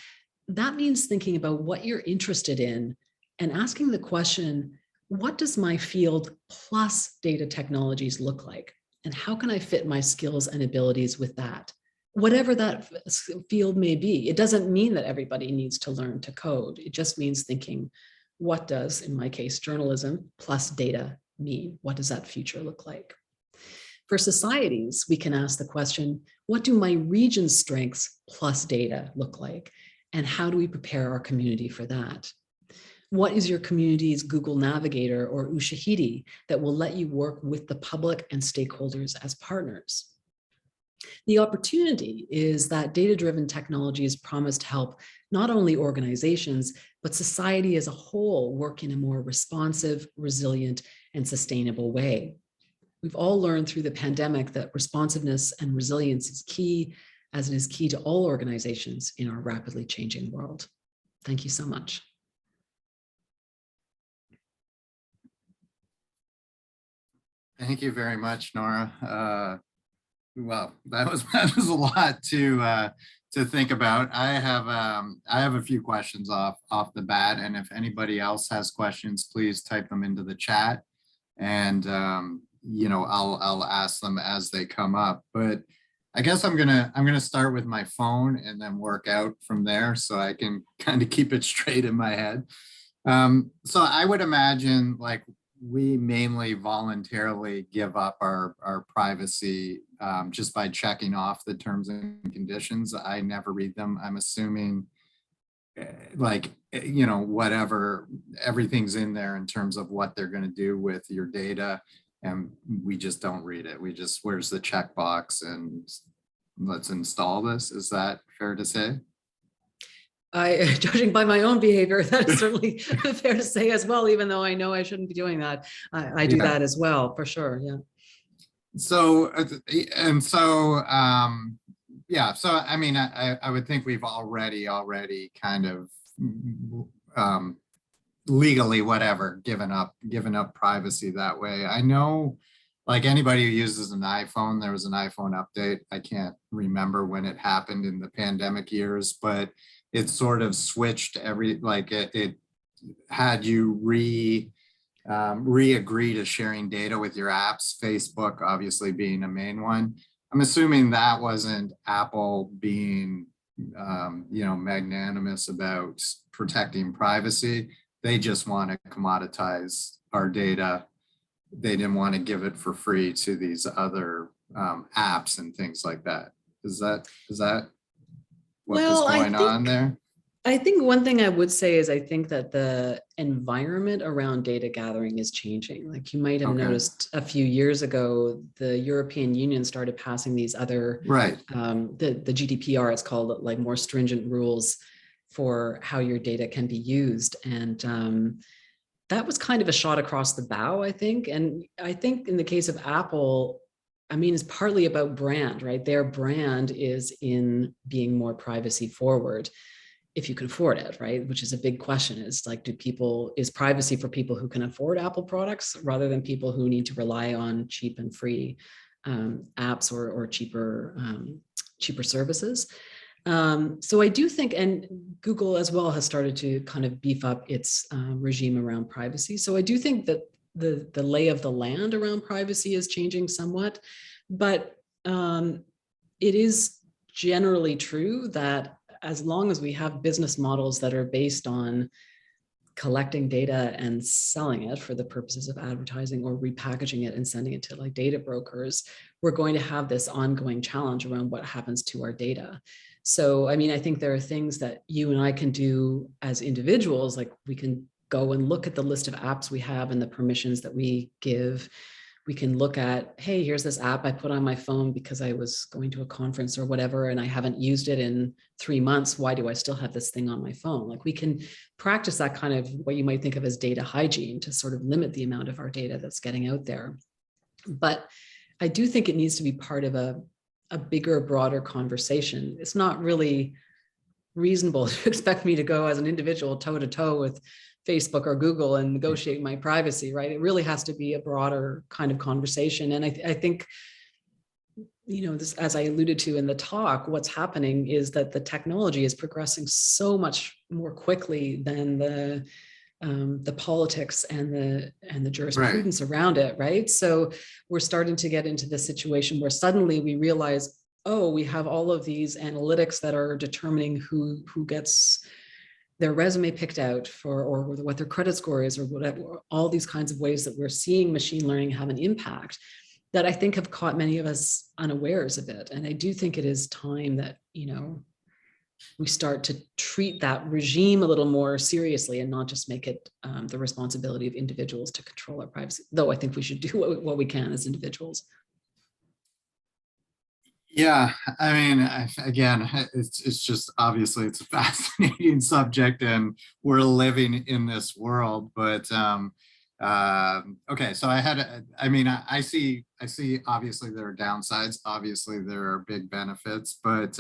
that means thinking about what you're interested in and asking the question, what does my field plus data technologies look like? And how can I fit my skills and abilities with that? Whatever that field may be, it doesn't mean that everybody needs to learn to code. It just means thinking, what does, in my case, journalism plus data mean? What does that future look like? For societies, we can ask the question, what do my region's strengths plus data look like? And how do we prepare our community for that? What is your community's Google Navigator or Ushahidi that will let you work with the public and stakeholders as partners? The opportunity is that data-driven technologies promise to help not only organizations, but society as a whole work in a more responsive, resilient, and sustainable way. We've all learned through the pandemic that responsiveness and resilience is key, as it is key to all organizations in our rapidly changing world. Thank you so much. Thank you very much, Nora. Well, that was a lot to think about. I have a few questions off the bat, and if anybody else has questions, please type them into the chat, and you know, I'll ask them as they come up. But I guess I'm gonna start with my phone and then work out from there, so I can kind of keep it straight in my head. So I would imagine like we mainly voluntarily give up our privacy just by checking off the terms and conditions. I never read them. I'm assuming like, you know, whatever, everything's in there in terms of what they're going to do with your data, and we just don't read it. We just, where's the checkbox and let's install this. Is that fair to say? Judging by my own behavior, that is certainly fair to say as well, even though I know I shouldn't be doing that. I do that as well, for sure. Yeah. So, yeah, so I mean, I would think we've already kind of legally, whatever, given up privacy that way. I know, like anybody who uses an iPhone, there was an iPhone update. I can't remember when it happened in the pandemic years, but it sort of switched it had you re-agree to sharing data with your apps, Facebook obviously being a main one. I'm assuming that wasn't Apple being you know, magnanimous about protecting privacy. They just want to commoditize our data. They didn't want to give it for free to these other apps and things like that. Is that what was going on there? I think one thing I would say is I think that the environment around data gathering is changing. Like you might have noticed a few years ago, the European Union started passing these other, the GDPR, it's called, like more stringent rules for how your data can be used. And that was kind of a shot across the bow, I think. And I think in the case of Apple, I mean, it's partly about brand, right? Their brand is in being more privacy forward, if you can afford it, right? Which is a big question. Is like, is privacy for people who can afford Apple products rather than people who need to rely on cheap and free apps or cheaper services? So I do think, and Google as well has started to kind of beef up its regime around privacy. So I do think that the lay of the land around privacy is changing somewhat, but it is generally true that as long as we have business models that are based on collecting data and selling it for the purposes of advertising or repackaging it and sending it to like data brokers, we're going to have this ongoing challenge around what happens to our data. So, I mean, I think there are things that you and I can do as individuals, like we can go and look at the list of apps we have and the permissions that we give. We can look at, hey, here's this app I put on my phone because I was going to a conference or whatever, and I haven't used it in 3 months. Why do I still have this thing on my phone? Like we can practice that kind of what you might think of as data hygiene to sort of limit the amount of our data that's getting out there. But I do think it needs to be part of a bigger, broader conversation. It's not really reasonable to expect me to go as an individual toe to toe with Facebook or Google and negotiate my privacy, right? It really has to be a broader kind of conversation. And I think, you know, this, as I alluded to in the talk, what's happening is that the technology is progressing so much more quickly than the politics and the jurisprudence around it, right? So we're starting to get into this situation where suddenly we realize, oh, we have all of these analytics that are determining who gets their resume picked out for, or what their credit score is, or whatever, all these kinds of ways that we're seeing machine learning have an impact that I think have caught many of us unawares of it. And I do think it is time that, you know, we start to treat that regime a little more seriously and not just make it the responsibility of individuals to control our privacy, though I think we should do what we can as individuals. Yeah, I mean, again, it's just obviously it's a fascinating subject, and we're living in this world. But okay, so I see obviously there are downsides. Obviously there are big benefits, but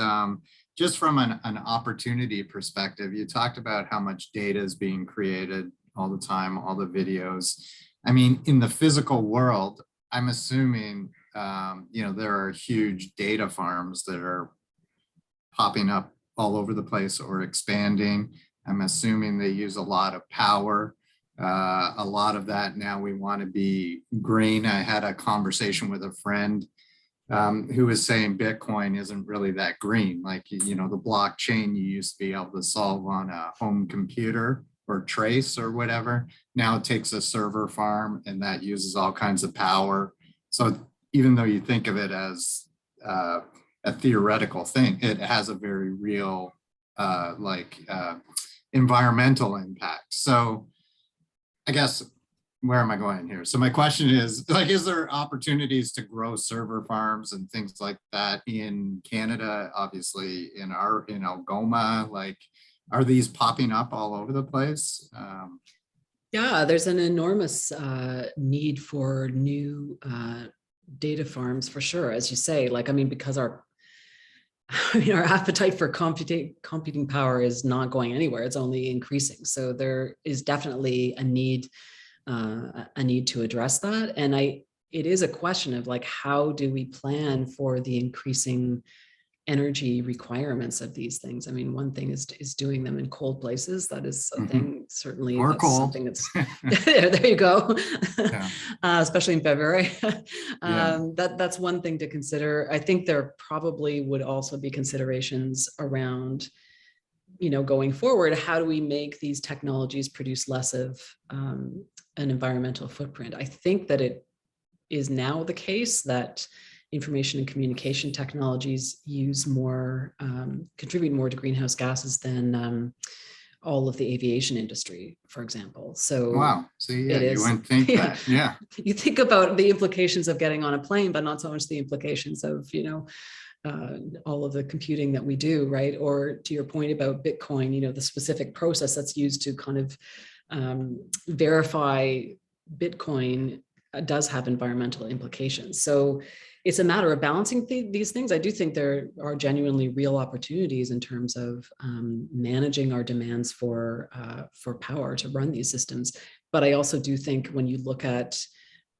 just from an opportunity perspective, you talked about how much data is being created all the time, all the videos. I mean, in the physical world, I'm assuming you know, there are huge data farms that are popping up all over the place or expanding. I'm assuming they use a lot of power. A lot of that now we want to be green. I had a conversation with a friend who was saying Bitcoin isn't really that green. Like, you know, the blockchain you used to be able to solve on a home computer or trace or whatever. Now it takes a server farm and that uses all kinds of power. So even though you think of it as a theoretical thing, it has a very real environmental impact. So I guess, where am I going here? So my question is, like, is there opportunities to grow server farms and things like that in Canada, obviously in Algoma? Like, are these popping up all over the place? Yeah, there's an enormous need for new data farms for sure, as you say. Like, I mean, because our appetite for computing power is not going anywhere; it's only increasing. So there is definitely a need to address that, and it is a question of like, how do we plan for the increasing energy requirements of these things? I mean, one thing is doing them in cold places. That is a thing, certainly. Or that's cold. Something that's there you go. Yeah. Especially in February. Yeah. That's one thing to consider. I think there probably would also be considerations around, you know, going forward, how do we make these technologies produce less of an environmental footprint? I think that it is now the case that information and communication technologies use more, contribute more to greenhouse gases than all of the aviation industry, for example. So wow. So yeah, it is, you wouldn't think that. Yeah. You think about the implications of getting on a plane, but not so much the implications of, you know, all of the computing that we do, right? Or to your point about Bitcoin, you know, the specific process that's used to kind of verify Bitcoin does have environmental implications. So it's a matter of balancing these things. I do think there are genuinely real opportunities in terms of managing our demands for power to run these systems. But I also do think when you look at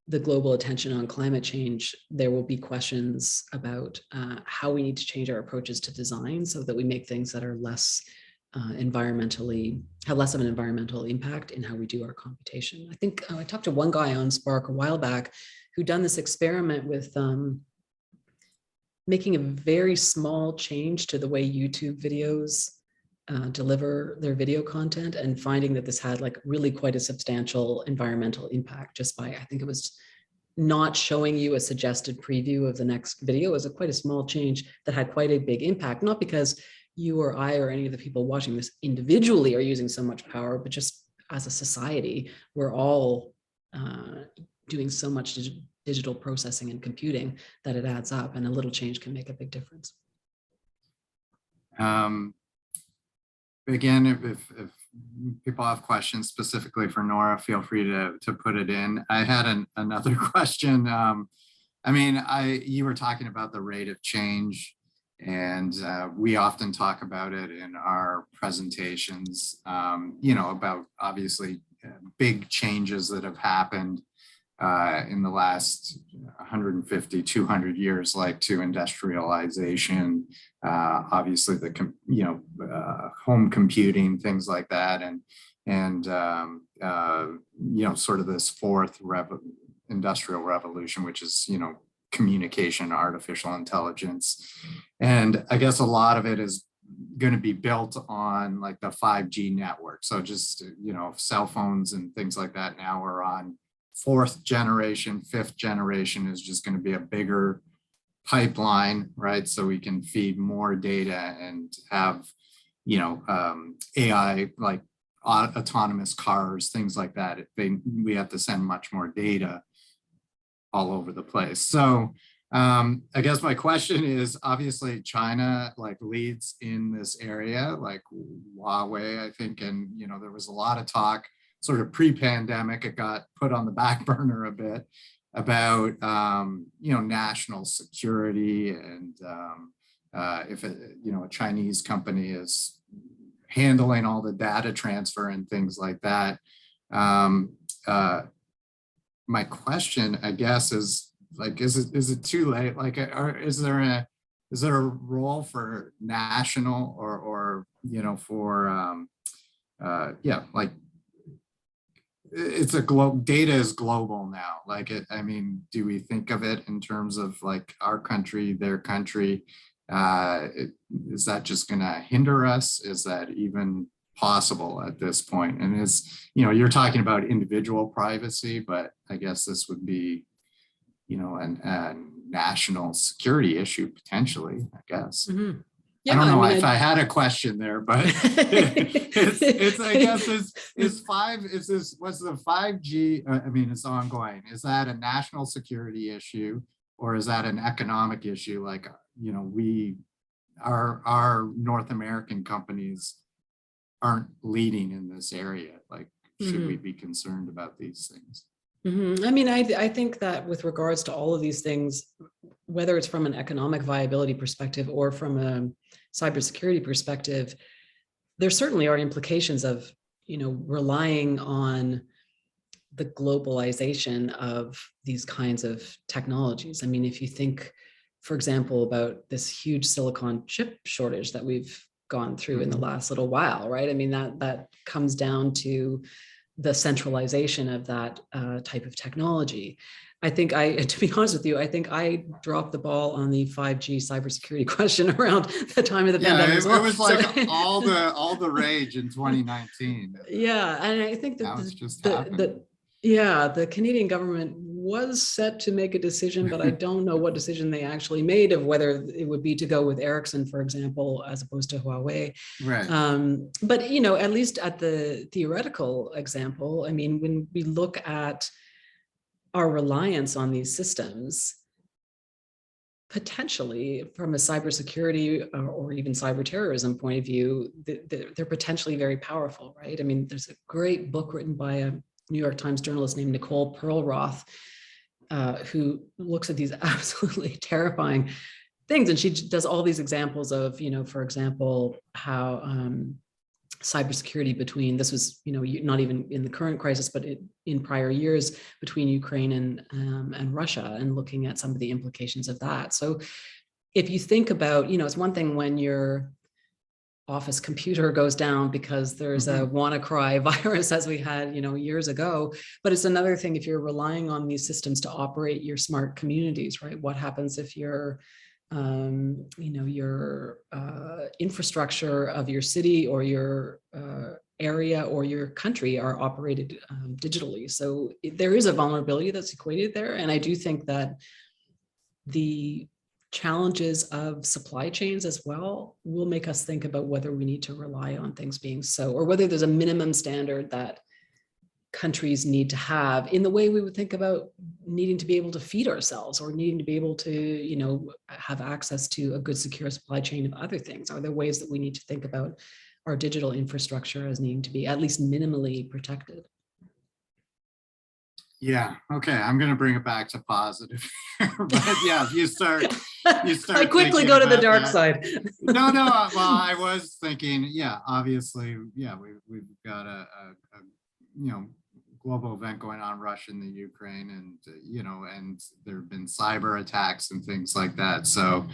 the global attention on climate change, there will be questions about how we need to change our approaches to design so that we make things that are less have less of an environmental impact in how we do our computation. I think I talked to one guy on Spark a while back who done this experiment with making a very small change to the way YouTube videos deliver their video content, and finding that this had like really quite a substantial environmental impact just by, I think it was not showing you a suggested preview of the next video. It was quite a small change that had quite a big impact, not because you or I or any of the people watching this individually are using so much power, but just as a society, we're all doing so much digital processing and computing that it adds up, and a little change can make a big difference. Again, if people have questions specifically for Nora, feel free to put it in. I had another question. I mean, you were talking about the rate of change, and we often talk about it in our presentations, you know, about obviously big changes that have happened in the last 150, 200 years, like to industrialization, obviously the, you know, home computing, things like that. And you know, sort of this fourth industrial revolution, which is, you know, communication, artificial intelligence. And I guess a lot of it is going to be built on like the 5G network. So just, you know, cell phones and things like that now are on fourth generation. Fifth generation is just going to be a bigger pipeline, right? So we can feed more data and have, you know, AI, like autonomous cars, things like that. We have to send much more data all over the place. So I guess my question is, obviously China like leads in this area, like Huawei, I think, and, you know, there was a lot of talk sort of pre-pandemic, it got put on the back burner a bit about, you know, national security, and if you know, a Chinese company is handling all the data transfer and things like that. My question, I guess, is like, is it too late? Like, is there a role for national or you know, for yeah, like, it's a data is global now. Like I mean, do we think of it in terms of like our country, their country? Is that just going to hinder us? Is that even possible at this point? And it's, you know, you're talking about individual privacy, but I guess this would be, you know, a national security issue potentially, I guess. Mm-hmm. Yeah, I don't know if I had a question there, but it's I guess what's the 5G? I mean, it's ongoing. Is that a national security issue, or is that an economic issue? Like, you know, our North American companies aren't leading in this area. Like, should we be concerned about these things? Mm-hmm. I mean, I think that with regards to all of these things, whether it's from an economic viability perspective or from a cybersecurity perspective, there certainly are implications of, you know, relying on the globalization of these kinds of technologies. I mean, if you think, for example, about this huge silicon chip shortage that we've gone through in the last little while, right? I mean, that comes down to the centralization of that type of technology. I think to be honest with you, I think I dropped the ball on the 5G cybersecurity question around the time of the pandemic. It was like all the rage in 2019. Yeah, and I think that the Canadian government was set to make a decision, but I don't know what decision they actually made of whether it would be to go with Ericsson, for example, as opposed to Huawei. Right. But, you know, at least at the theoretical example, I mean, when we look at our reliance on these systems, potentially from a cybersecurity or even cyber terrorism point of view, they're potentially very powerful, right? I mean, there's a great book written by a New York Times journalist named Nicole Perlroth, who looks at these absolutely terrifying things. And she does all these examples of, you know, for example, how cybersecurity between, this was, you know, not even in the current crisis, but in prior years between Ukraine and Russia, and looking at some of the implications of that. So if you think about, you know, it's one thing when you're office computer goes down because there's a WannaCry virus, as we had, years ago. But it's another thing if you're relying on these systems to operate your smart communities, right? What happens if your infrastructure of your city or your area or your country are operated digitally? So there is a vulnerability that's equated there. And I do think that the challenges of supply chains as well will make us think about whether we need to rely on things being so, or whether there's a minimum standard that countries need to have in the way we would think about needing to be able to feed ourselves or needing to be able to, have access to a good, secure supply chain of other things. Are there ways that we need to think about our digital infrastructure as needing to be at least minimally protected? Yeah. Okay. I'm going to bring it back to positive. But yeah, you start. I quickly go to the dark side. No. Well, I was thinking, yeah, obviously, yeah, we've got a global event going on, Russia and the Ukraine, and, and there have been cyber attacks and things like that. So,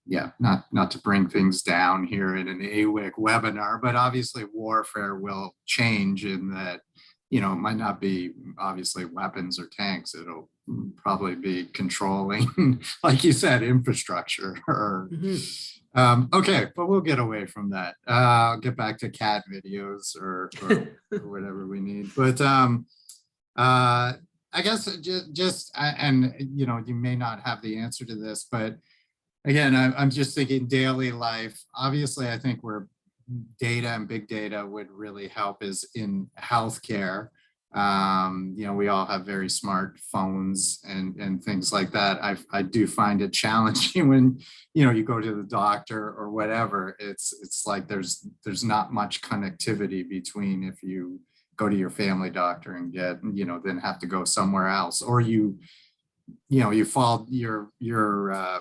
yeah, not to bring things down here in an AWIC webinar, but obviously warfare will change in that, it might not be obviously weapons or tanks. It'll probably be controlling, like you said, infrastructure. Or, okay, but we'll get away from that. I'll get back to cat videos or whatever we need. But I guess and you may not have the answer to this, but again, I'm just thinking daily life. Obviously, I think where data and big data would really help is in healthcare. We all have very smart phones and things like that. I do find it challenging when, you go to the doctor or whatever. It's like there's not much connectivity between if you go to your family doctor and get, then have to go somewhere else, or you fall, you're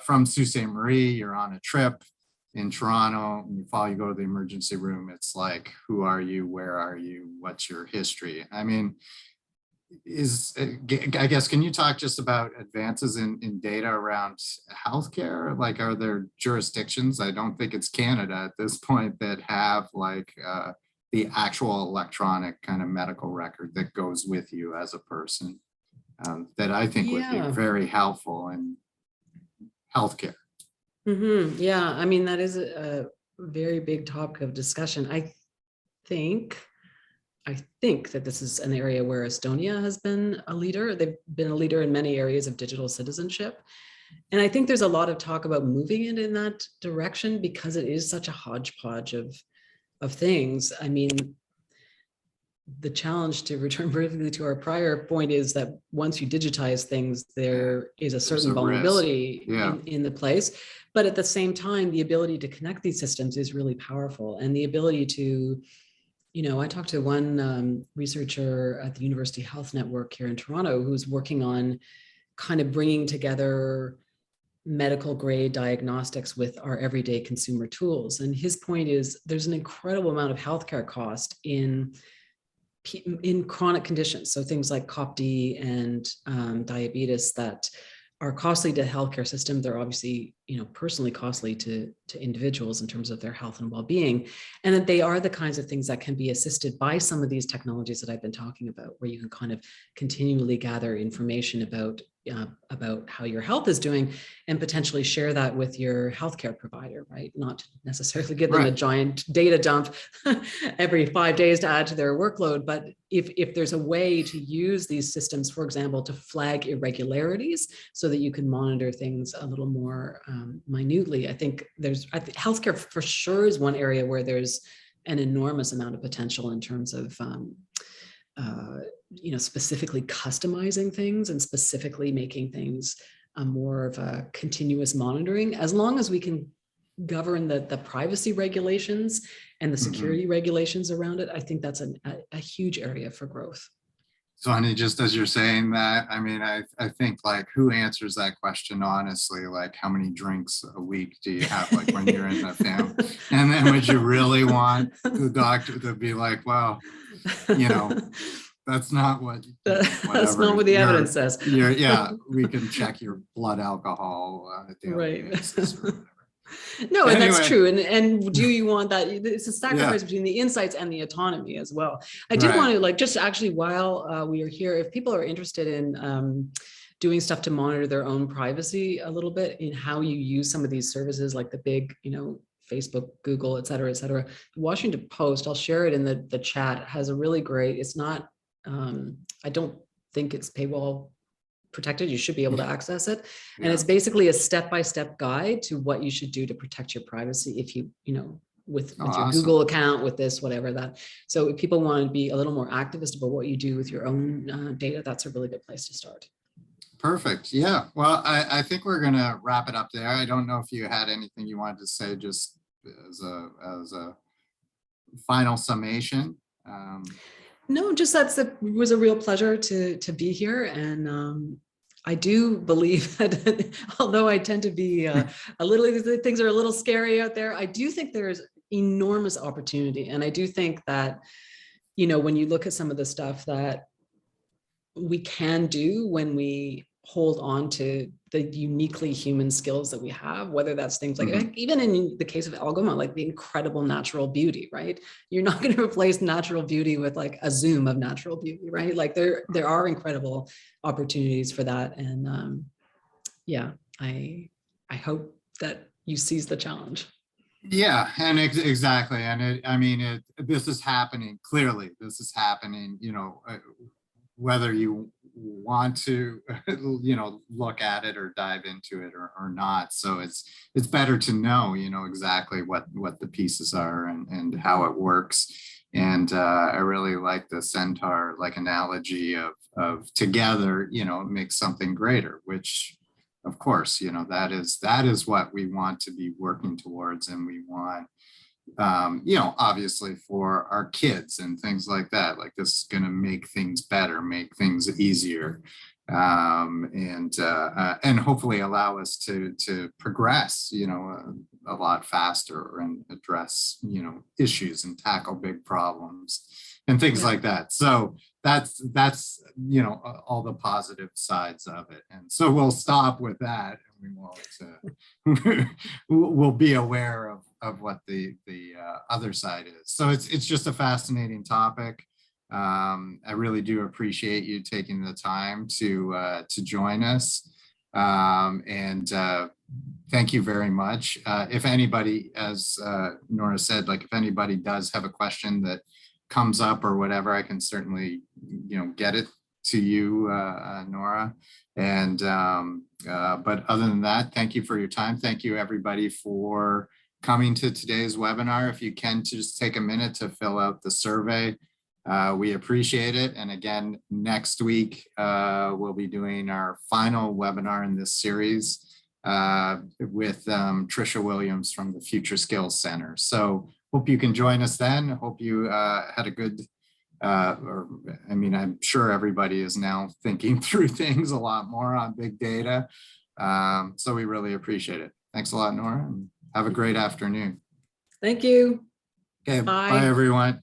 from Sault Ste. Marie, you're on a trip in Toronto, and you go to the emergency room. It's like, who are you? Where are you? What's your history? I mean, I guess, can you talk just about advances in data around healthcare? Like, are there jurisdictions, I don't think it's Canada at this point, that have the actual electronic kind of medical record that goes with you as a person, that I think would be very helpful in healthcare? Yeah, I mean, that is a very big topic of discussion. I think that this is an area where Estonia has been a leader. They've been a leader in many areas of digital citizenship. And I think there's a lot of talk about moving it in that direction because it is such a hodgepodge of things. I mean, the challenge, to return briefly to our prior point, is that once you digitize things, there is a certain vulnerability in the place. But at the same time, the ability to connect these systems is really powerful. And the ability to, I talked to one researcher at the University Health Network here in Toronto who's working on kind of bringing together medical grade diagnostics with our everyday consumer tools. And his point is there's an incredible amount of healthcare cost in chronic conditions. So things like COPD and diabetes that are costly to the healthcare system. They're obviously, personally costly to individuals in terms of their health and well-being. And that they are the kinds of things that can be assisted by some of these technologies that I've been talking about, where you can kind of continually gather information about how your health is doing and potentially share that with your healthcare provider, right? Not necessarily give them a giant data dump every 5 days to add to their workload, but if there's a way to use these systems, for example, to flag irregularities so that you can monitor things a little more minutely, I think healthcare for sure is one area where there's an enormous amount of potential in terms of specifically customizing things and specifically making things more of a continuous monitoring, as long as we can govern the privacy regulations and the security regulations around it. I think that's a huge area for growth. So, honey, just as you're saying that, I mean, I think, like, who answers that question honestly? Like, how many drinks a week do you have, like, when you're in a family? And then would you really want the doctor to be like, well, that's not what, that's not what the evidence says. We can check your blood alcohol on a daily basis. No, and that's Anyway, true. And do you want that? It's a sacrifice yeah, between the insights and the autonomy as well. I did right. want to like just actually while we are here, if people are interested in doing stuff to monitor their own privacy a little bit in how you use some of these services, like the big, Facebook, Google, et cetera, et cetera. The Washington Post, I'll share it in the chat, has a really great, it's not, I don't think it's paywall protected. You should be able to access it. And Yeah. it's basically a step-by-step guide to what you should do to protect your privacy if with Oh, your awesome. Google account, with this, whatever that. So if people want to be a little more activist about what you do with your own data, that's a really good place to start. Perfect. Yeah. Well, I think we're going to wrap it up there. I don't know if you had anything you wanted to say just as a final summation. No, just it was a real pleasure to be here. And I do believe that although I tend to be a little, things are a little scary out there, I do think there's enormous opportunity. And I do think that, when you look at some of the stuff that we can do when we hold on to the uniquely human skills that we have, whether that's things like even in the case of Algoma, like the incredible natural beauty, right? You're not going to replace natural beauty with like a Zoom of natural beauty, right? Like there are incredible opportunities for that. And yeah, I hope that you seize the challenge. Yeah, and exactly. And this is happening. Clearly, this is happening, whether you want to, look at it or dive into it or not. So it's better to know, exactly what the pieces are and how it works. And I really like the centaur like analogy of together, makes something greater, which of course, that is what we want to be working towards. And we want, obviously for our kids and things like that, like this is going to make things better, make things easier, and hopefully allow us to progress, a lot faster and address, issues and tackle big problems and things like that. So that's all the positive sides of it. And so we'll stop with that, and we won't we'll be aware of what the other side is. So it's just a fascinating topic. I really do appreciate you taking the time to join us. And thank you very much. If anybody, as Nora said, like if anybody does have a question that comes up or whatever, I can certainly, get it to you, Nora. And but other than that, thank you for your time. Thank you everybody for coming to today's webinar. If you can just take a minute to fill out the survey, we appreciate it. And again, next week, we'll be doing our final webinar in this series with Tricia Williams from the Future Skills Center. So hope you can join us then. Hope you had a good, I'm sure everybody is now thinking through things a lot more on big data. So we really appreciate it. Thanks a lot, Nora, and have a great afternoon. Thank you. Okay, Bye. bye everyone.